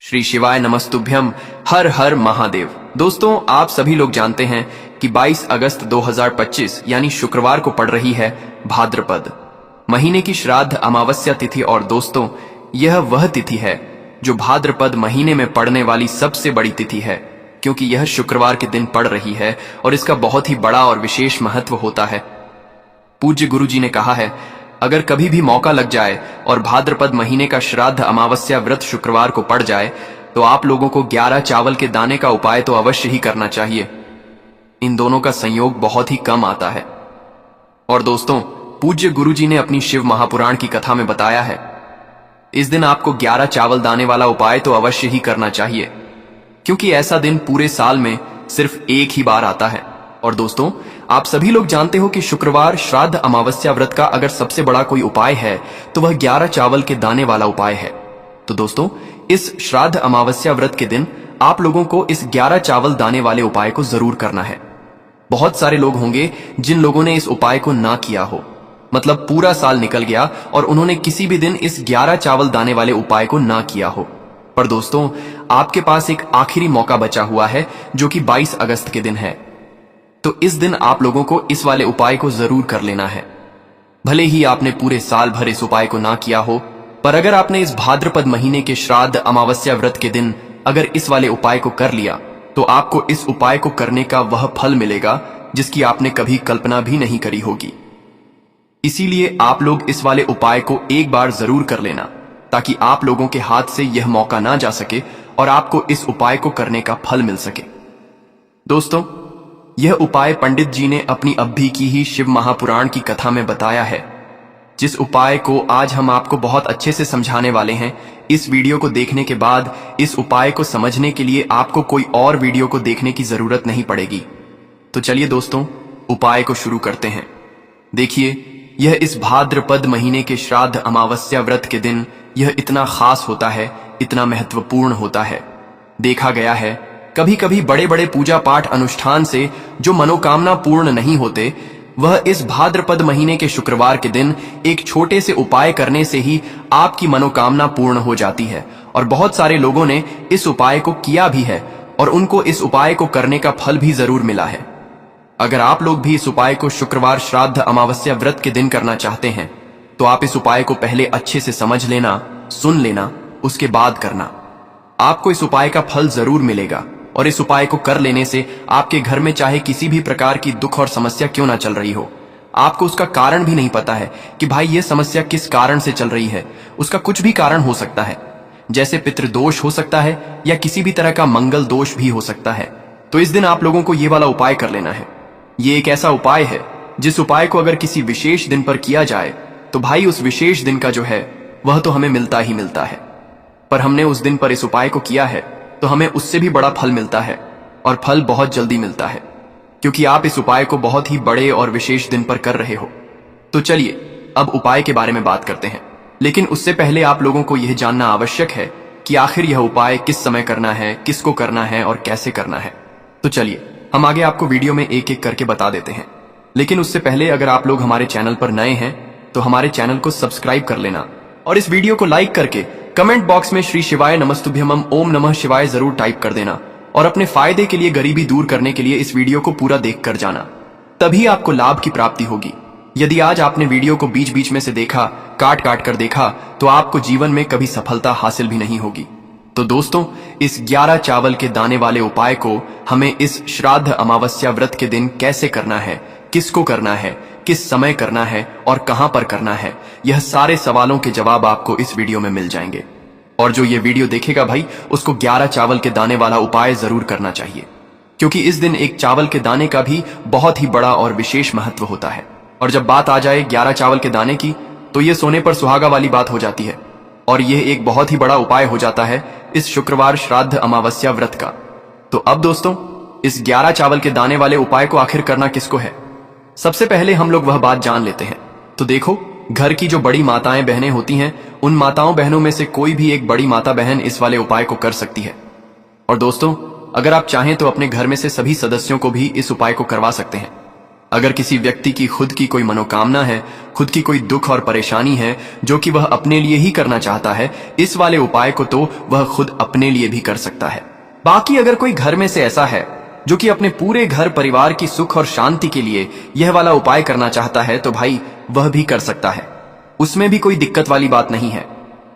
श्री शिवाय नमस्तुभ्यम। हर हर महादेव। दोस्तों, आप सभी लोग जानते हैं कि 22 अगस्त 2025 यानी शुक्रवार को पड़ रही है भाद्रपद महीने की श्राद्ध अमावस्या तिथि। और दोस्तों, यह वह तिथि है जो भाद्रपद महीने में पड़ने वाली सबसे बड़ी तिथि है, क्योंकि यह शुक्रवार के दिन पड़ रही है और इसका बहुत ही बड़ा और विशेष महत्व होता है। पूज्य गुरु जी ने कहा है, अगर कभी भी मौका लग जाए और भाद्रपद महीने का श्राद्ध अमावस्या व्रत शुक्रवार को पड़ जाए तो आप लोगों को 11 चावल के दाने का उपाय तो अवश्य ही करना चाहिए। इन दोनों का संयोग बहुत ही कम आता है। और दोस्तों, पूज्य गुरु जी ने अपनी शिव महापुराण की कथा में बताया है, इस दिन आपको 11 चावल दाने वाला उपाय तो अवश्य ही करना चाहिए, क्योंकि ऐसा दिन पूरे साल में सिर्फ एक ही बार आता है। और दोस्तों, आप सभी लोग जानते हो कि शुक्रवार श्राद्ध अमावस्या व्रत का अगर सबसे बड़ा कोई उपाय है तो वह 11 चावल के दाने वाला उपाय है। तो दोस्तों, इस श्राद्ध अमावस्या व्रत के दिन आप लोगों को इस 11 चावल दाने वाले उपाय को जरूर करना है। बहुत सारे लोग होंगे जिन लोगों ने इस उपाय को ना किया हो, मतलब पूरा साल निकल गया और उन्होंने किसी भी दिन इस 11 चावल दाने वाले उपाय को ना किया हो। पर दोस्तों, आपके पास एक आखिरी मौका बचा हुआ है जो कि 22 अगस्त के दिन है। तो इस दिन आप लोगों को इस वाले उपाय को जरूर कर लेना है। भले ही आपने पूरे साल भर इस उपाय को ना किया हो, पर अगर आपने इस भाद्रपद महीने के श्राद्ध अमावस्या व्रत के दिन अगर इस वाले उपाय को कर लिया तो आपको इस उपाय को करने का वह फल मिलेगा जिसकी आपने कभी कल्पना भी नहीं करी होगी। इसीलिए आप लोग इस वाले उपाय को एक बार जरूर कर लेना, ताकि आप लोगों के हाथ से यह मौका ना जा सके और आपको इस उपाय को करने का फल मिल सके। दोस्तों, यह उपाय पंडित जी ने अपनी अभी की ही शिव महापुराण की कथा में बताया है, जिस उपाय को आज हम आपको बहुत अच्छे से समझाने वाले हैं। इस वीडियो को देखने के बाद इस उपाय को समझने के लिए आपको कोई और वीडियो को देखने की जरूरत नहीं पड़ेगी। तो चलिए दोस्तों, उपाय को शुरू करते हैं। देखिए, यह इस भाद्रपद महीने के श्राद्ध अमावस्या व्रत के दिन यह इतना खास होता है, इतना महत्वपूर्ण होता है। देखा गया है, कभी कभी बड़े बड़े पूजा पाठ अनुष्ठान से जो मनोकामना पूर्ण नहीं होते, वह इस भाद्रपद महीने के शुक्रवार के दिन एक छोटे से उपाय करने से ही आपकी मनोकामना पूर्ण हो जाती है। और बहुत सारे लोगों ने इस उपाय को किया भी है और उनको इस उपाय को करने का फल भी जरूर मिला है। अगर आप लोग भी इस उपाय को शुक्रवार श्राद्ध अमावस्या व्रत के दिन करना चाहते हैं तो आप इस उपाय को पहले अच्छे से समझ लेना, सुन लेना, उसके बाद करना। आपको इस उपाय का फल जरूर मिलेगा। और इस उपाय को कर लेने से आपके घर में चाहे किसी भी प्रकार की दुख और समस्या क्यों ना चल रही हो, आपको उसका कारण भी नहीं पता है कि भाई ये समस्या किस कारण से चल रही है, उसका कुछ भी कारण हो सकता है, जैसे पितृदोष हो सकता है या किसी भी तरह का मंगल दोष भी हो सकता है। तो इस दिन आप लोगों को ये वाला उपाय कर लेना है। ये एक ऐसा उपाय है जिस उपाय को अगर किसी विशेष दिन पर किया जाए तो भाई उस विशेष दिन का जो है वह तो हमें मिलता ही मिलता है। पर हमने उस दिन पर इस उपाय को किया है तो हमें उससे भी बड़ा फल मिलता है, और फल बहुत जल्दी मिलता है, क्योंकि आप इस उपाय को बहुत ही बड़े और विशेष दिन पर कर रहे हो। तो चलिए अब उपाय के बारे में बात करते हैं, लेकिन उससे पहले आप लोगों को यह जानना आवश्यक है कि आखिर यह उपाय किस समय करना है, किसको करना है और कैसे करना है। तो चलिए हम आगे आपको वीडियो में एक एक करके बता देते हैं। लेकिन उससे पहले अगर आप लोग हमारे चैनल पर नए हैं तो हमारे चैनल को सब्सक्राइब कर लेना और इस वीडियो को लाइक करके कमेंट बॉक्स में श्री शिवाय नमस्तुभ्यम ओम नमः शिवाय जरूर टाइप कर देना। और अपने फायदे के लिए, गरीबी दूर करने के लिए इस वीडियो को पूरा देख कर जाना, तभी आपको लाभ की प्राप्ति होगी। यदि आज आपने वीडियो को बीच बीच में से देखा, काट काट कर देखा, तो आपको जीवन में कभी सफलता हासिल भी नहीं होगी। तो दोस्तों, इस 11 चावल के दाने वाले उपाय को हमें इस श्राद्ध अमावस्या व्रत के दिन कैसे करना है, किसको करना है, किस समय करना है और कहां पर करना है, यह सारे सवालों के जवाब आपको इस वीडियो में मिल जाएंगे। और जो ये वीडियो देखेगा भाई, उसको 11 चावल के दाने वाला उपाय जरूर करना चाहिए, क्योंकि इस दिन एक चावल के दाने का भी बहुत ही बड़ा और विशेष महत्व होता है। और जब बात आ जाए 11 चावल के दाने की, तो ये सोने पर सुहागा वाली बात हो जाती है। और यह एक बहुत ही बड़ा उपाय हो जाता है इस शुक्रवार श्राद्ध अमावस्या व्रत का। तो अब दोस्तों, इस 11 चावल के दाने वाले उपाय को आखिर करना किसको है, सबसे पहले हम लोग वह बात जान लेते हैं। तो देखो, घर की जो बड़ी माताएं बहनें होती हैं, उन माताओं बहनों में से कोई भी एक बड़ी माता बहन इस वाले उपाय को कर सकती है। और दोस्तों, अगर आप चाहें तो अपने घर में से सभी सदस्यों को भी इस उपाय को करवा सकते हैं। अगर किसी व्यक्ति की खुद की कोई मनोकामना है, खुद की कोई दुख और परेशानी है जो कि वह अपने लिए ही करना चाहता है, इस वाले उपाय को तो वह खुद अपने लिए भी कर सकता है। बाकी अगर कोई घर में से ऐसा है जो कि अपने पूरे घर परिवार की सुख और शांति के लिए यह वाला उपाय करना चाहता है, तो भाई वह भी कर सकता है, उसमें भी कोई दिक्कत वाली बात नहीं है।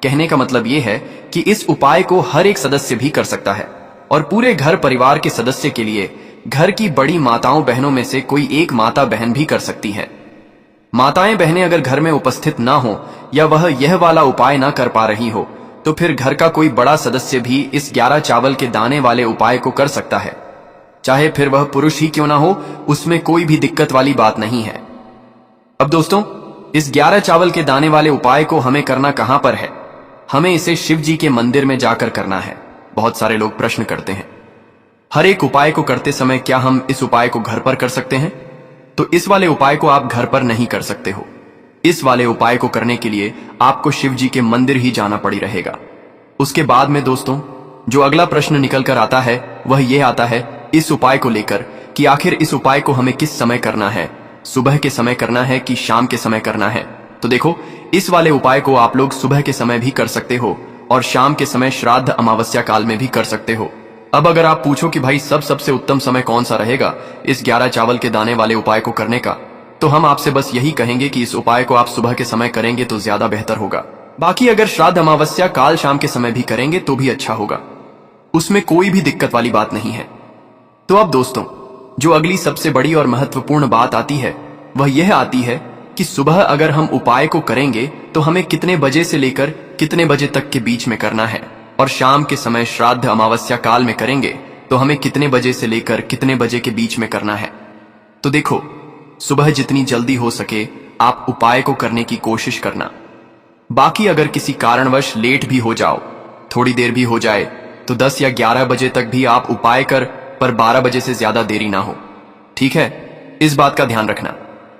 कहने का मतलब यह है कि इस उपाय को हर एक सदस्य भी कर सकता है और पूरे घर परिवार के सदस्य के लिए घर की बड़ी माताओं बहनों में से कोई एक माता बहन भी कर सकती है। माताएं बहनें अगर घर में उपस्थित ना हो या वह यह वाला उपाय ना कर पा रही हो, तो फिर घर का कोई बड़ा सदस्य भी इस 11 चावल के दाने वाले उपाय को कर सकता है, चाहे फिर वह पुरुष ही क्यों ना हो, उसमें कोई भी दिक्कत वाली बात नहीं है। अब दोस्तों, इस 11 चावल के दाने वाले उपाय को हमें करना कहां पर है? हमें इसे शिव जी के मंदिर में जाकर करना है। बहुत सारे लोग प्रश्न करते हैं, हर एक उपाय को करते समय क्या हम इस उपाय को घर पर कर सकते हैं? तो इस वाले उपाय को आप घर पर नहीं कर सकते हो। इस वाले उपाय को करने के लिए आपको शिव जी के मंदिर ही जाना पड़ी रहेगा। उसके बाद में दोस्तों, जो अगला प्रश्न निकल कर आता है वह यह आता है इस उपाय को लेकर कि आखिर इस उपाय को हमें किस समय करना है, सुबह के समय करना है कि शाम के समय करना है? तो देखो, इस वाले उपाय को आप लोग सुबह के समय भी कर सकते हो और शाम के समय श्राद्ध अमावस्या काल में भी कर सकते हो। अब अगर आप पूछो कि भाई सबसे उत्तम समय कौन सा रहेगा इस 11 चावल के दाने वाले उपाय को करने का, तो हम आपसे बस यही कहेंगे कि इस उपाय को आप सुबह के समय करेंगे तो ज्यादा बेहतर होगा। बाकी अगर श्राद्ध अमावस्या काल शाम के समय भी करेंगे तो भी अच्छा होगा, उसमें कोई भी दिक्कत वाली बात नहीं है। तो अब दोस्तों, जो अगली सबसे बड़ी और महत्वपूर्ण बात आती है वह यह आती है कि सुबह अगर हम उपाय को करेंगे तो हमें कितने बजे से लेकर कितने बजे तक के बीच में करना है, और शाम के समय श्राद्ध अमावस्या काल में करेंगे तो हमें कितने बजे से लेकर कितने बजे के बीच में करना है। तो देखो, सुबह जितनी जल्दी हो सके आप उपाय को करने की कोशिश करना। बाकी अगर किसी कारणवश लेट भी हो जाओ, थोड़ी देर भी हो जाए, तो 10 या 11 बजे तक भी आप उपाय कर, पर 12 बजे से ज्यादा देरी ना हो, ठीक है? इस बात का ध्यान रखना।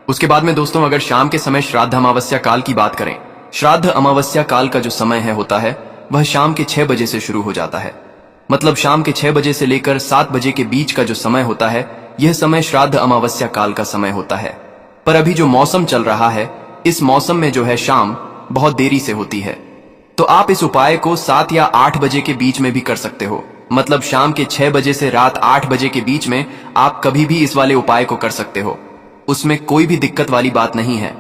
उसके बाद में दोस्तों, अगर शाम के समय श्राद्ध अमावस्या काल की बात करें, श्राद्ध अमावस्या काल का जो समय है होता है वह शाम के 6 बजे से शुरू हो जाता है। मतलब शाम के 6 बजे से लेकर 7 बजे के बीच का जो समय होता है, यह समय श्राद्ध अमावस्या काल का समय होता है। पर अभी जो मौसम चल रहा है, इस मौसम में जो है शाम बहुत देरी से होती है, तो आप इस उपाय को 7 या 8 बजे के बीच में भी कर सकते हो। मतलब शाम के 6 बजे से रात 8 बजे के बीच में आप कभी भी इस वाले उपाय को कर सकते हो, उसमें कोई भी दिक्कत वाली बात नहीं है।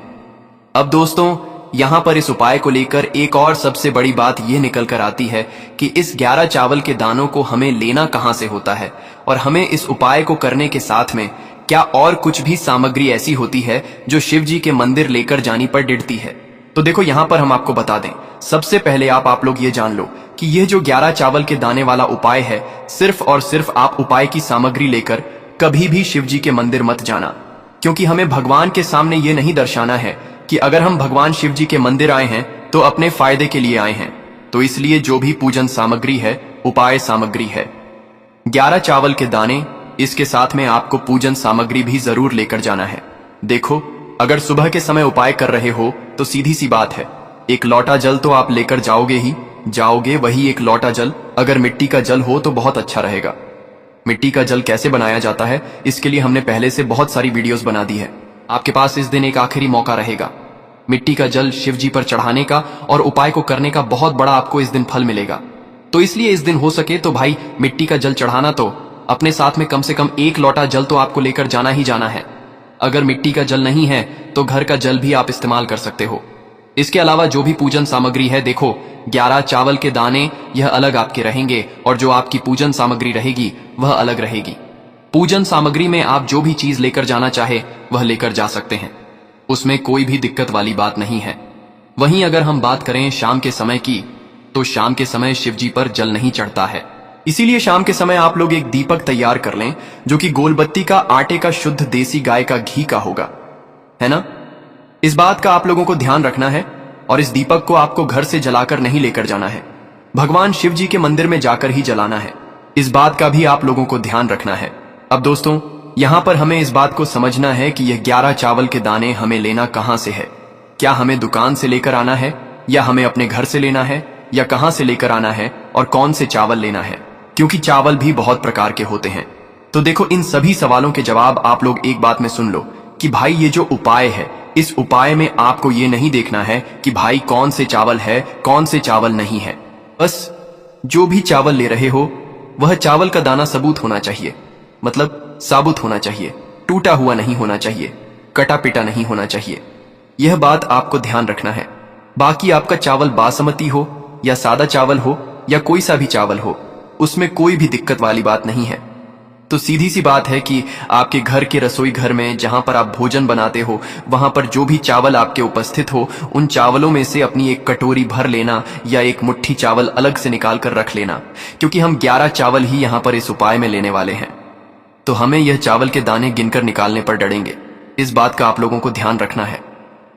अब दोस्तों, यहां पर इस उपाय को लेकर एक और सबसे बड़ी बात यह निकल कर आती है कि इस 11 चावल के दानों को हमें लेना कहां से होता है, और हमें इस उपाय को करने के साथ में क्या और कुछ भी सामग्री ऐसी होती है जो शिव जी के मंदिर लेकर जानी पर डिड़ती है। तो देखो, यहां पर हम आपको बता दें, सबसे पहले आप लोग ये जान लो कि यह जो 11 चावल के दाने वाला उपाय है, सिर्फ और सिर्फ आप उपाय की सामग्री लेकर कभी भी शिव जी के मंदिर मत जाना, क्योंकि हमें भगवान के सामने ये नहीं दर्शाना है कि अगर हम भगवान शिव जी के मंदिर आए हैं तो अपने फायदे के लिए आए हैं। तो इसलिए जो भी पूजन सामग्री है, उपाय सामग्री है, 11 चावल के दाने, इसके साथ में आपको पूजन सामग्री भी जरूर लेकर जाना है। देखो, अगर सुबह के समय उपाय कर रहे हो तो सीधी सी बात है, एक लोटा जल तो आप लेकर जाओगे ही जाओगे। वही एक लोटा जल अगर मिट्टी का जल हो तो बहुत अच्छा रहेगा। मिट्टी का जल कैसे बनाया जाता है, इसके लिए हमने पहले से बहुत सारी वीडियोस बना दी है। आपके पास इस दिन एक आखिरी मौका रहेगा मिट्टी का जल शिव जी पर चढ़ाने का, और उपाय को करने का बहुत बड़ा आपको इस दिन फल मिलेगा। तो इसलिए इस दिन हो सके तो भाई मिट्टी का जल चढ़ाना, तो अपने साथ में कम से कम एक लोटा जल तो आपको लेकर जाना ही जाना है। अगर मिट्टी का जल नहीं है तो घर का जल भी आप इस्तेमाल कर सकते हो। इसके अलावा जो भी पूजन सामग्री है, देखो 11 चावल के दाने यह अलग आपके रहेंगे, और जो आपकी पूजन सामग्री रहेगी वह अलग रहेगी। पूजन सामग्री में आप जो भी चीज लेकर जाना चाहे वह लेकर जा सकते हैं, उसमें कोई भी दिक्कत वाली बात नहीं है। वहीं अगर हम बात करें शाम के समय की, तो शाम के समय शिव जी पर जल नहीं चढ़ता है, इसीलिए शाम के समय आप लोग एक दीपक तैयार कर लें जो कि गोलबत्ती का आटे का शुद्ध देसी गाय का घी का होगा, है ना? इस बात का आप लोगों को ध्यान रखना है, और इस दीपक को आपको घर से जलाकर नहीं लेकर जाना है, भगवान शिव जी के मंदिर में जाकर ही जलाना है। इस बात का भी आप लोगों को ध्यान रखना है। अब दोस्तों, यहां पर हमें इस बात को समझना है कि यह 11 चावल के दाने हमें लेना कहां से है। क्या हमें दुकान से लेकर आना है, या हमें अपने घर से लेना है, या कहां से लेकर आना है, और कौन से चावल लेना है, क्योंकि चावल भी बहुत प्रकार के होते हैं। तो देखो, इन सभी सवालों के जवाब आप लोग एक बात में सुन लो कि भाई ये जो उपाय है, इस उपाय में आपको ये नहीं देखना है कि भाई कौन से चावल है, कौन से चावल नहीं है। बस जो भी चावल ले रहे हो वह चावल का दाना सबूत होना चाहिए, मतलब साबुत होना चाहिए, टूटा हुआ नहीं होना चाहिए, कटा पिटा नहीं होना चाहिए। यह बात आपको ध्यान रखना है। बाकी आपका चावल बासमती हो या सादा चावल हो या कोई सा भी चावल हो, उसमें कोई भी दिक्कत वाली बात नहीं है। तो सीधी सी बात है कि आपके घर के रसोई घर में जहां पर आप भोजन बनाते हो, वहां पर जो भी चावल आपके उपस्थित हो, उन चावलों में से अपनी एक कटोरी भर लेना या एक मुट्ठी चावल अलग से निकाल कर रख लेना, क्योंकि हम 11 चावल ही यहां पर इस उपाय में लेने वाले हैं। तो हमें यह चावल के दाने गिनकर निकालने पर डरेंगे, इस बात का आप लोगों को ध्यान रखना है।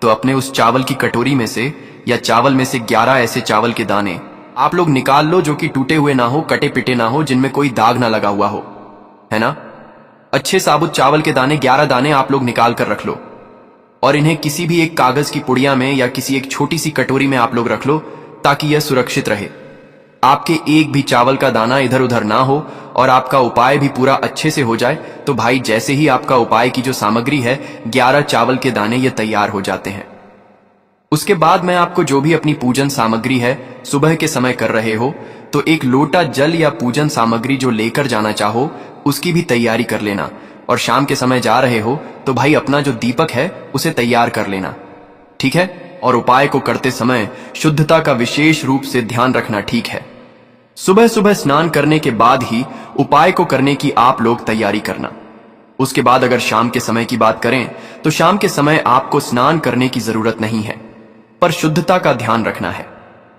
तो अपने उस चावल की कटोरी में से या चावल में से 11 ऐसे चावल के दाने आप लोग निकाल लो जो कि टूटे हुए ना हो, कटे पिटे ना हो, जिनमें कोई दाग ना लगा हुआ हो, है ना। अच्छे साबुत चावल के दाने 11 दाने आप लोग निकाल कर रख लो और इन्हें किसी भी एक कागज की पुड़िया में या किसी एक छोटी सी कटोरी में आप लोग रख लो, ताकि यह सुरक्षित रहे। आपके एक भी चावल का दाना इधर उधर ना हो और आपका उपाय भी पूरा अच्छे से हो जाए। तो भाई जैसे ही आपका उपाय की जो सामग्री है, 11 चावल के दाने, ये तैयार हो जाते हैं। उसके बाद मैं आपको जो भी अपनी पूजन सामग्री है सुबह के समय कर रहे हो, तो एक लोटा जल या पूजन सामग्री जो लेकर जाना चाहो उसकी भी तैयारी कर लेना। और शाम के समय जा रहे हो तो भाई अपना जो दीपक है उसे तैयार कर लेना, ठीक है। और उपाय को करते समय शुद्धता का विशेष रूप से ध्यान रखना, ठीक है। सुबह सुबह स्नान करने के बाद ही उपाय को करने की आप लोग तैयारी करना। उसके बाद अगर शाम के समय की बात करें तो शाम के समय आपको स्नान करने की जरूरत नहीं है, पर शुद्धता का ध्यान रखना है।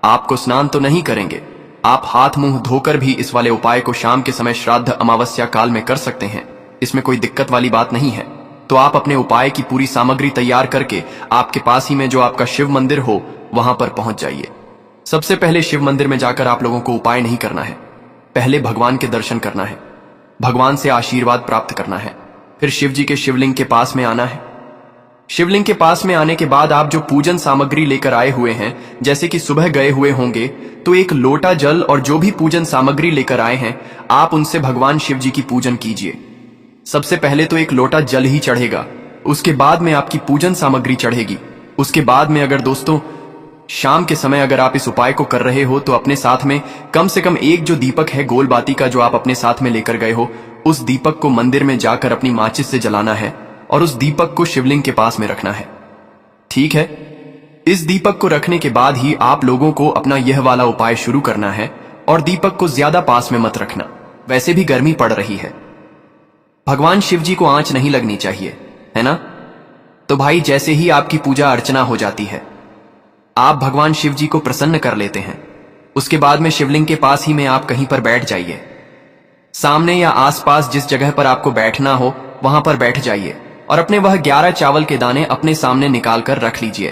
आपको स्नान तो नहीं करेंगे, आप हाथ मुंह धोकर भी इस वाले उपाय को शाम के समय श्राद्ध अमावस्या काल में कर सकते हैं, इसमें कोई दिक्कत वाली बात नहीं है। तो आप अपने उपाय की पूरी सामग्री तैयार करके आपके पास ही में जो आपका शिव मंदिर हो वहां पर पहुंच जाइए। सबसे पहले शिव मंदिर में जाकर आप लोगों को उपाय नहीं करना है, पहले भगवान के दर्शन करना है, भगवान से आशीर्वाद प्राप्त करना है, फिर शिव जी के शिवलिंग के पास में आना है। शिवलिंग के पास में आने के बाद आप जो पूजन सामग्री लेकर आए हुए हैं, जैसे कि सुबह गए हुए होंगे, तो एक लोटा जल और जो भी पूजन सामग्री लेकर आए हैं आप उनसे भगवान शिव जी की पूजन कीजिए। सबसे पहले तो एक लोटा जल ही चढ़ेगा, उसके बाद में आपकी पूजन सामग्री चढ़ेगी। उसके बाद में अगर दोस्तों शाम के समय अगर आप इस उपाय को कर रहे हो तो अपने साथ में कम से कम एक जो दीपक है गोल बाती का जो आप अपने साथ में लेकर गए हो, उस दीपक को मंदिर में जाकर अपनी माचिस से जलाना है और उस दीपक को शिवलिंग के पास में रखना है, ठीक है। इस दीपक को रखने के बाद ही आप लोगों को अपना यह वाला उपाय शुरू करना है और दीपक को ज्यादा पास में मत रखना, वैसे भी गर्मी पड़ रही है। भगवान शिव जी को आंच नहीं लगनी चाहिए, है ना। तो भाई जैसे ही आपकी पूजा अर्चना हो जाती है, आप भगवान शिव जी को प्रसन्न कर लेते हैं, उसके बाद में शिवलिंग के पास ही में आप कहीं पर बैठ जाइए। सामने या आसपास जिस जगह पर आपको बैठना हो वहां पर बैठ जाइए और अपने वह 11 चावल के दाने अपने सामने निकाल कर रख लीजिए,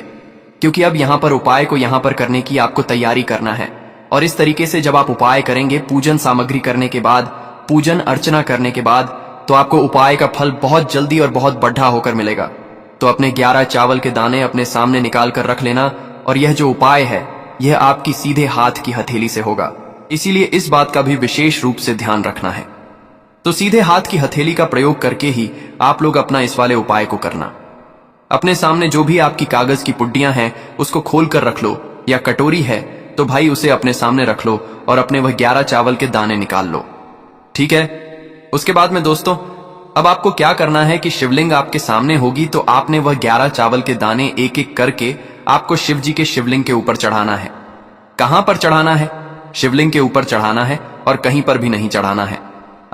क्योंकि अब यहां पर उपाय को यहां पर करने की आपको तैयारी करना है। और इस तरीके से जब आप उपाय करेंगे, पूजन सामग्री करने के बाद, पूजन अर्चना करने के बाद, तो आपको उपाय का फल बहुत जल्दी और बहुत बढ़ा होकर मिलेगा। तो अपने 11 चावल के दाने अपने सामने निकाल कर रख लेना और यह जो उपाय है यह आपकी सीधे हाथ की हथेली से होगा, इसीलिए इस बात का भी विशेष रूप से ध्यान रखना है। तो सीधे हाथ की हथेली का प्रयोग करके ही आप लोग अपना इस वाले उपाय को करना। अपने सामने जो भी आपकी कागज की पुड्डियां हैं उसको खोल कर रख लो, या कटोरी है तो भाई उसे अपने सामने रख लो और अपने वह 11 चावल के दाने निकाल लो, ठीक है। उसके बाद में दोस्तों अब आपको क्या करना है कि शिवलिंग आपके सामने होगी तो आपने वह 11 चावल के दाने एक एक करके आपको शिव जी के शिवलिंग के ऊपर चढ़ाना है। कहां पर चढ़ाना है? शिवलिंग के ऊपर चढ़ाना है और कहीं पर भी नहीं चढ़ाना है।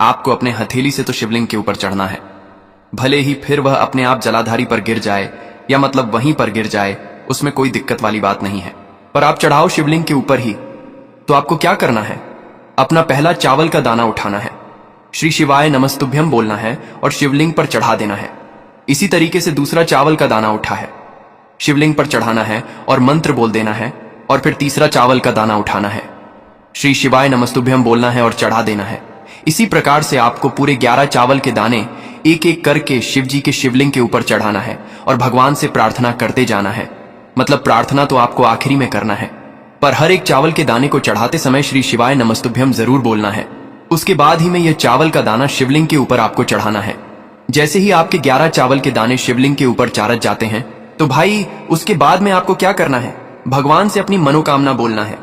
आपको अपने हथेली से तो शिवलिंग के ऊपर चढ़ना है, भले ही फिर वह अपने आप जलाधारी पर गिर जाए या मतलब वहीं पर गिर जाए, उसमें कोई दिक्कत वाली बात नहीं है, पर आप चढ़ाओ शिवलिंग के ऊपर ही। तो आपको क्या करना है? अपना पहला चावल का दाना उठाना है, श्री शिवाय नमस्तुभ्यम बोलना है और शिवलिंग पर चढ़ा देना है। इसी तरीके से दूसरा चावल का दाना उठा है, शिवलिंग पर चढ़ाना है और मंत्र बोल देना है। और फिर तीसरा चावल का दाना उठाना है, श्री शिवाय नमस्तुभ्यम बोलना है और चढ़ा देना है। इसी प्रकार से आपको पूरे 11 चावल के दाने एक एक करके शिव जी के शिवलिंग के ऊपर चढ़ाना है और भगवान से प्रार्थना करते जाना है। मतलब प्रार्थना तो आपको आखिरी में करना है, पर हर एक चावल के दाने को चढ़ाते समय श्री शिवाय नमस्तुभ्यम जरूर बोलना है। उसके बाद ही में यह चावल का दाना शिवलिंग के ऊपर आपको चढ़ाना है। जैसे ही आपके 11 चावल के दाने शिवलिंग के ऊपर चारज जाते हैं तो भाई उसके बाद में आपको क्या करना है? भगवान से अपनी मनोकामना बोलना है।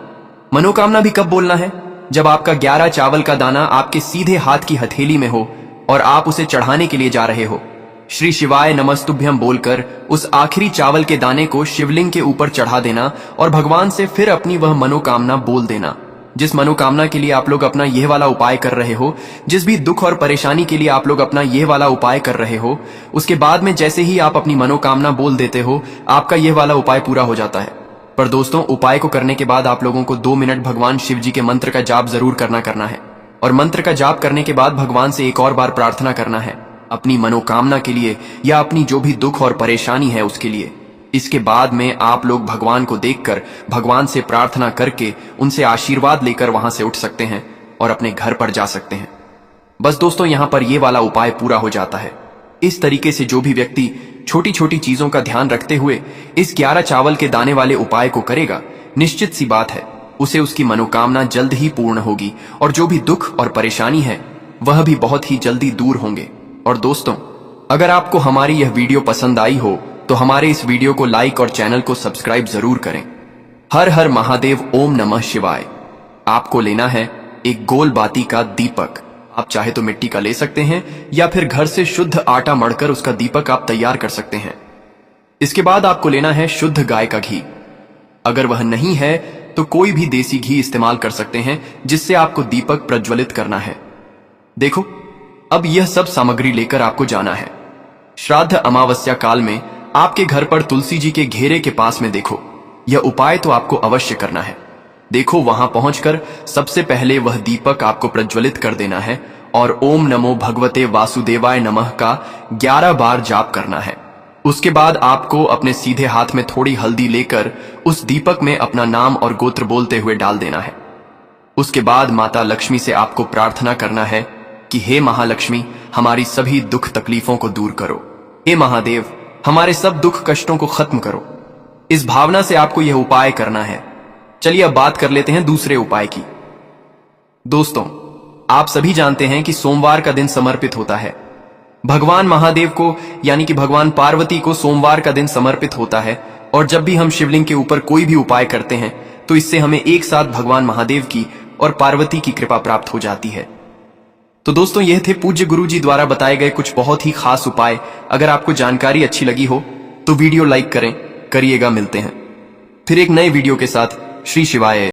मनोकामना भी कब बोलना है? जब आपका 11 चावल का दाना आपके सीधे हाथ की हथेली में हो और आप उसे चढ़ाने के लिए जा रहे हो। श्री शिवाय नमस्तुभ्यम बोलकर उस आखिरी चावल के दाने को शिवलिंग के ऊपर चढ़ा देना और भगवान से फिर अपनी वह मनोकामना बोल देना। जिस मनोकामना के लिए आप लोग अपना यह वाला उपाय कर रहे हो, जिस भी दुख और परेशानी के लिए आप लोग अपना यह वाला उपाय कर रहे हो, उसके बाद में जैसे ही आप अपनी मनोकामना बोल देते हो, आपका यह वाला उपाय पूरा हो जाता है। पर दोस्तों, उपाय को करने के बाद आप लोगों को 2 मिनट भगवान शिव जी के मंत्र का जाप जरूर करना है। और मंत्र का जाप करने के बाद भगवान से एक और बार प्रार्थना करना है, अपनी मनोकामना के लिए या अपनी जो भी दुख और परेशानी है उसके लिए। इसके बाद में आप लोग भगवान को देखकर भगवान से प्रार्थना करके उनसे आशीर्वाद लेकर वहां से उठ सकते हैं और अपने घर पर जा सकते हैं। बस दोस्तों, यहां पर यह वाला उपाय पूरा हो जाता है। इस तरीके से जो भी व्यक्ति छोटी छोटी चीजों का ध्यान रखते हुए इस 11 चावल के दाने वाले उपाय को करेगा, निश्चित सी बात है उसे उसकी मनोकामना जल्द ही पूर्ण होगी और जो भी दुख और परेशानी है वह भी बहुत ही जल्दी दूर होंगे। और दोस्तों, अगर आपको हमारी यह वीडियो पसंद आई हो तो हमारे इस वीडियो को लाइक और चैनल को सब्सक्राइब जरूर करें। हर हर महादेव, ओम नमः शिवाय। आपको लेना है एक गोल बाती का दीपक। आप चाहे तो मिट्टी का ले सकते हैं या फिर घर से शुद्ध आटा मढ़कर उसका दीपक आप तैयार कर सकते हैं। इसके बाद आपको लेना है शुद्ध गाय का घी। अगर वह नहीं है तो कोई भी देसी घी इस्तेमाल कर सकते हैं जिससे आपको दीपक प्रज्वलित करना है। देखो, अब यह सब सामग्री लेकर आपको जाना है। श्राद्ध अमावस्या काल में आपके घर पर तुलसी जी के घेरे के पास में देखो, यह उपाय तो आपको अवश्य करना है। देखो, वहां पहुंचकर सबसे पहले वह दीपक आपको प्रज्वलित कर देना है और ओम नमो भगवते वासुदेवाय नमः का 11 बार जाप करना है। उसके बाद आपको अपने सीधे हाथ में थोड़ी हल्दी लेकर उस दीपक में अपना नाम और गोत्र बोलते हुए डाल देना है। उसके बाद माता लक्ष्मी से आपको प्रार्थना करना है कि हे महालक्ष्मी, हमारी सभी दुख तकलीफों को दूर करो। हे महादेव, हमारे सब दुख कष्टों को खत्म करो। इस भावना से आपको यह उपाय करना है। चलिए अब बात कर लेते हैं दूसरे उपाय की। दोस्तों, आप सभी जानते हैं कि सोमवार का दिन समर्पित होता है भगवान महादेव को, यानी कि भगवान पार्वती को सोमवार का दिन समर्पित होता है। और जब भी हम शिवलिंग के ऊपर कोई भी उपाय करते हैं तो इससे हमें एक साथ भगवान महादेव की और पार्वती की कृपा प्राप्त हो जाती है। तो दोस्तों, यह थे पूज्य गुरु जी द्वारा बताए गए कुछ बहुत ही खास उपाय। अगर आपको जानकारी अच्छी लगी हो तो वीडियो लाइक करिएगा। मिलते हैं फिर एक नए वीडियो के साथ। श्री शिवाय।